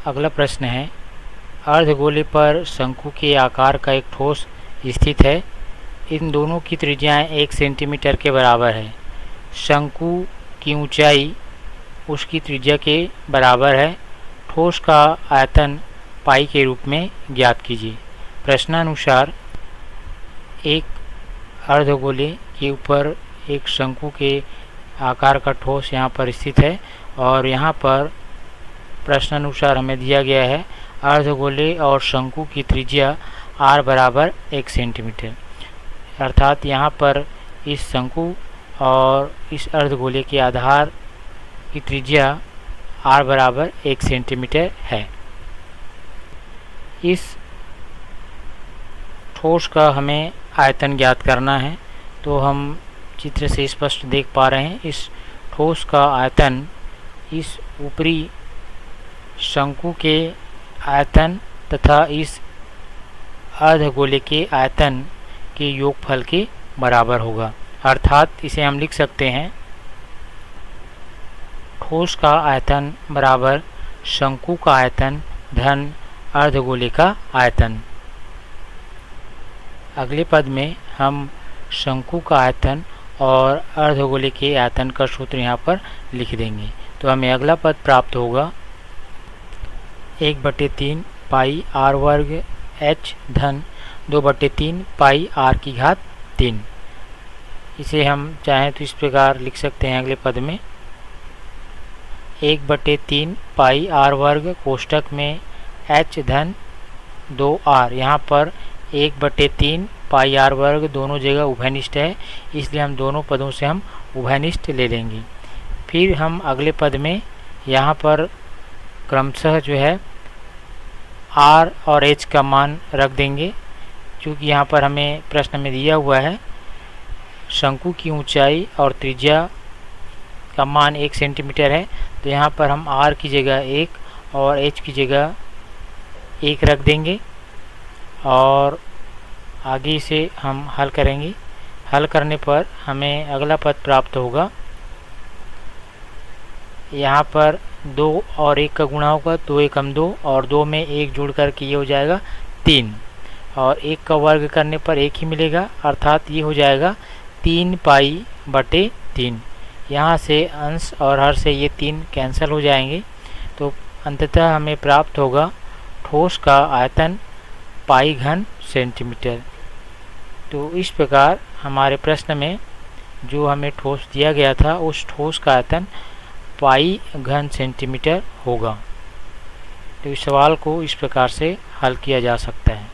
अगला प्रश्न है, अर्धगोले पर शंकु के आकार का एक ठोस स्थित है। इन दोनों की त्रिज्याएं 1 सेंटीमीटर के बराबर है। शंकु की ऊंचाई उसकी त्रिज्या के बराबर है। ठोस का आयतन पाई के रूप में ज्ञात कीजिए। प्रश्नानुसार एक अर्धगोले के ऊपर एक शंकु के आकार का ठोस यहाँ पर स्थित है और यहाँ पर प्रश्नानुसार हमें दिया गया है अर्धगोले और शंकु की त्रिज्या r बराबर 1 सेंटीमीटर, अर्थात यहाँ पर इस शंकु और इस अर्धगोले के आधार की त्रिज्या r बराबर 1 सेंटीमीटर है। इस ठोस का हमें आयतन ज्ञात करना है, तो हम चित्र से स्पष्ट देख पा रहे हैं इस ठोस का आयतन इस ऊपरी शंकु के आयतन तथा इस अर्धगोले के आयतन के योगफल के बराबर होगा। अर्थात इसे हम लिख सकते हैं ठोस का आयतन बराबर शंकु का आयतन धन अर्धगोले का आयतन। अगले पद में हम शंकु का आयतन और अर्धगोले के आयतन का सूत्र यहाँ पर लिख देंगे, तो हमें अगला पद प्राप्त होगा 1/3 पाई r वर्ग h धन 2/3 पाई r की घात 3। इसे हम चाहें तो इस प्रकार लिख सकते हैं अगले पद में 1/3 पाई r वर्ग कोष्टक में h धन 2r। यहाँ पर 1/3 पाई r वर्ग दोनों जगह उभयनिष्ठ है, इसलिए हम दोनों पदों से हम उभयनिष्ठ ले लेंगे। फिर हम अगले पद में यहाँ पर क्रमशः जो है r और h का मान रख देंगे, क्योंकि यहाँ पर हमें प्रश्न में दिया हुआ है शंकु की ऊंचाई और त्रिज्या का मान 1 सेंटीमीटर है, तो यहाँ पर हम r की जगह 1 और h की जगह 1 रख देंगे और आगे से हम हल करेंगे। हल करने पर हमें अगला पद प्राप्त होगा, यहाँ पर 2 और 1 का गुणा होगा, 2 एकम 2 और 2 में 1 जोड़ करके ये हो जाएगा 3 और 1 का वर्ग करने पर 1 ही मिलेगा, अर्थात ये हो जाएगा 3 पाई बटे 3। यहाँ से अंश और हर से ये 3 कैंसिल हो जाएंगे, तो अंततः हमें प्राप्त होगा ठोस का आयतन पाई घन सेंटीमीटर। तो इस प्रकार हमारे प्रश्न में जो हमें ठोस दिया गया था उस ठोस का आयतन पाई घन सेंटीमीटर होगा। तो इस सवाल को इस प्रकार से हल किया जा सकता है।